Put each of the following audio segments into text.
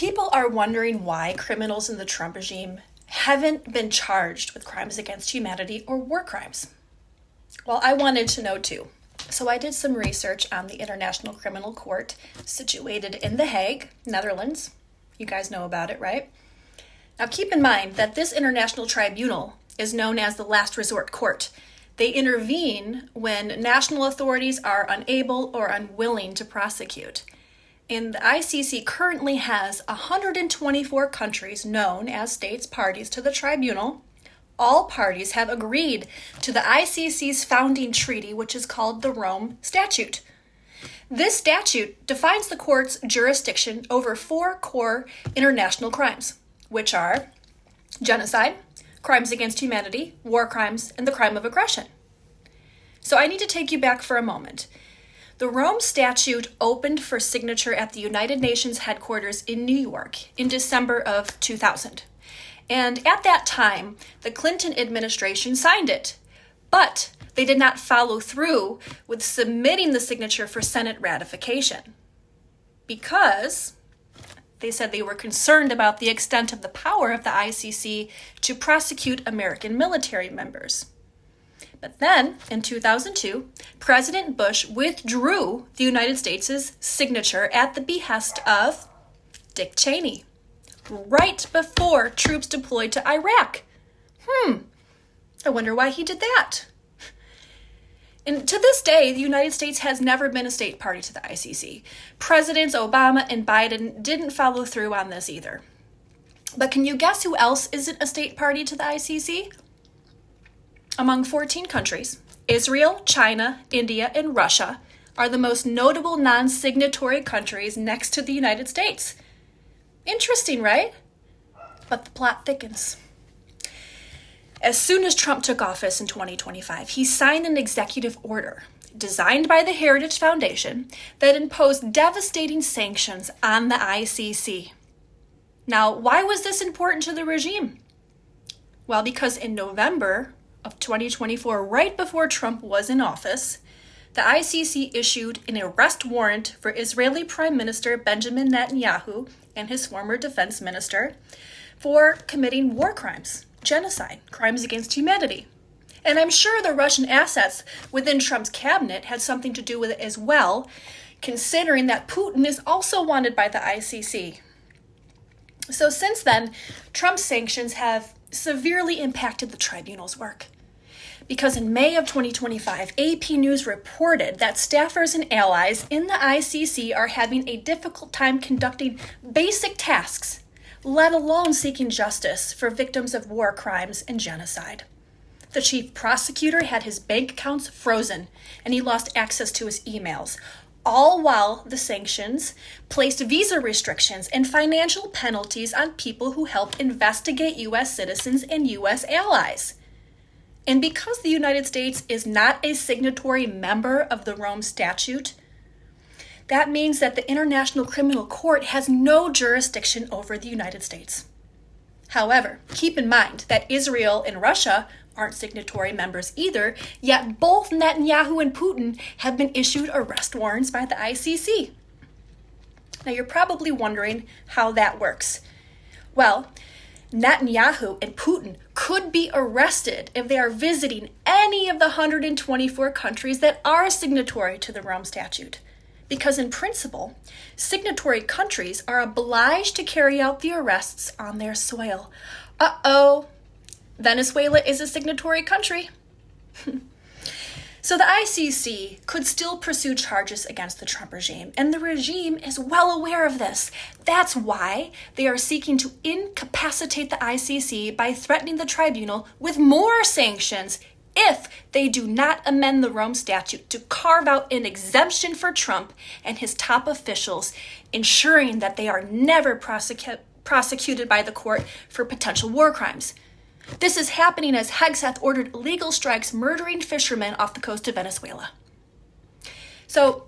People are wondering why criminals in the Trump regime haven't been charged with crimes against humanity or war crimes. Well, I wanted to know too. So I did some research on the International Criminal Court situated in The Hague, Netherlands. You guys know about it, right? Now keep in mind that this international tribunal is known as the last resort court. They intervene when national authorities are unable or unwilling to prosecute. And the ICC currently has 124 countries known as states parties to the tribunal. All parties have agreed to the ICC's founding treaty, which is called the Rome Statute. This statute defines the court's jurisdiction over 4 core international crimes, which are genocide, crimes against humanity, war crimes, and the crime of aggression. So I need to take you back for a moment. The Rome Statute opened for signature at the United Nations headquarters in New York in December of 2000. And at that time, the Clinton administration signed it, but they did not follow through with submitting the signature for Senate ratification because they said they were concerned about the extent of the power of the ICC to prosecute American military members. But then, in 2002, President Bush withdrew the United States' signature at the behest of Dick Cheney, right before troops deployed to Iraq. I wonder why he did that. And to this day, the United States has never been a state party to the ICC. Presidents Obama and Biden didn't follow through on this either. But can you guess who else isn't a state party to the ICC? Among 14 countries, Israel, China, India, and Russia are the most notable non-signatory countries next to the United States. Interesting, right? But the plot thickens. As soon as Trump took office in 2025, he signed an executive order designed by the Heritage Foundation that imposed devastating sanctions on the ICC. Now, why was this important to the regime? Well, because in November of 2024, right before Trump was in office, the ICC issued an arrest warrant for Israeli Prime Minister Benjamin Netanyahu and his former defense minister for committing war crimes, genocide, crimes against humanity. And I'm sure the Russian assets within Trump's cabinet had something to do with it as well, considering that Putin is also wanted by the ICC. So since then, Trump's sanctions have severely impacted the tribunal's work. Because in May of 2025, AP News reported that staffers and allies in the ICC are having a difficult time conducting basic tasks, let alone seeking justice for victims of war crimes and genocide. The chief prosecutor had his bank accounts frozen, and he lost access to his emails, all while the sanctions placed visa restrictions and financial penalties on people who help investigate U.S. citizens and U.S. allies. And because the United States is not a signatory member of the Rome Statute, that means that the International Criminal Court has no jurisdiction over the United States. However, keep in mind that Israel and Russia aren't signatory members either, yet both Netanyahu and Putin have been issued arrest warrants by the ICC. Now you're probably wondering how that works. Well, Netanyahu and Putin could be arrested if they are visiting any of the 124 countries that are signatory to the Rome Statute. Because in principle, signatory countries are obliged to carry out the arrests on their soil. Venezuela is a signatory country. So the ICC could still pursue charges against the Trump regime, and the regime is well aware of this. That's why they are seeking to incapacitate the ICC by threatening the tribunal with more sanctions if they do not amend the Rome Statute to carve out an exemption for Trump and his top officials, ensuring that they are never prosecuted by the court for potential war crimes. This is happening as Hegseth ordered illegal strikes murdering fishermen off the coast of Venezuela. So,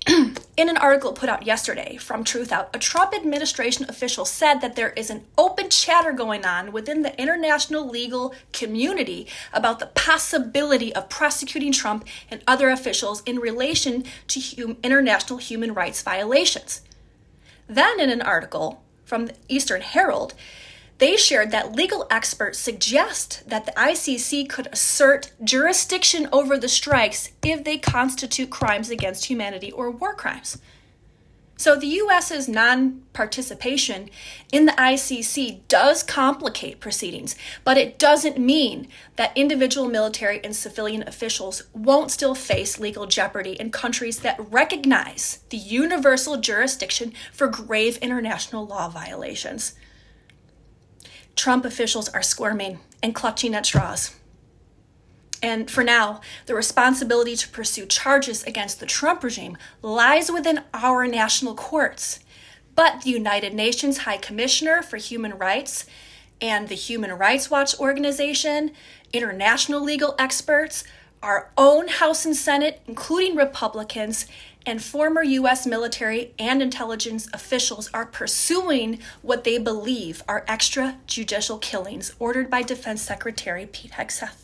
in an article put out yesterday from Truth Out, a Trump administration official said that there is an open chatter going on within the international legal community about the possibility of prosecuting Trump and other officials in relation to international human rights violations. Then in an article from the Eastern Herald, they shared that legal experts suggest that the ICC could assert jurisdiction over the strikes if they constitute crimes against humanity or war crimes. So the U.S.'s non-participation in the ICC does complicate proceedings, but it doesn't mean that individual military and civilian officials won't still face legal jeopardy in countries that recognize the universal jurisdiction for grave international law violations. Trump officials are squirming and clutching at straws. And for now, the responsibility to pursue charges against the Trump regime lies within our national courts. But the United Nations High Commissioner for Human Rights and the Human Rights Watch organization, international legal experts, our own House and Senate, including Republicans, and former U.S. military and intelligence officials are pursuing what they believe are extrajudicial killings ordered by Defense Secretary Pete Hegseth.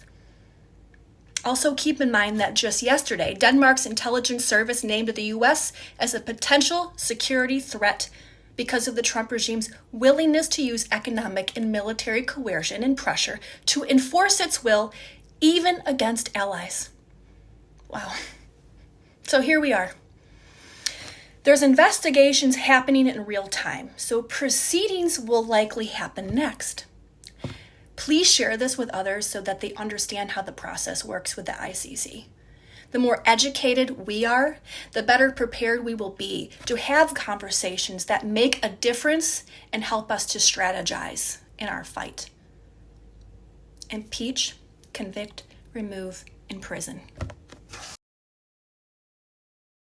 Also keep in mind that just yesterday, Denmark's intelligence service named the U.S. as a potential security threat because of the Trump regime's willingness to use economic and military coercion and pressure to enforce its will, even against allies. Wow. So here we are. There's investigations happening in real time, so proceedings will likely happen next. Please share this with others so that they understand how the process works with the ICC. The more educated we are, the better prepared we will be to have conversations that make a difference and help us to strategize in our fight. Impeach, convict, remove, imprison.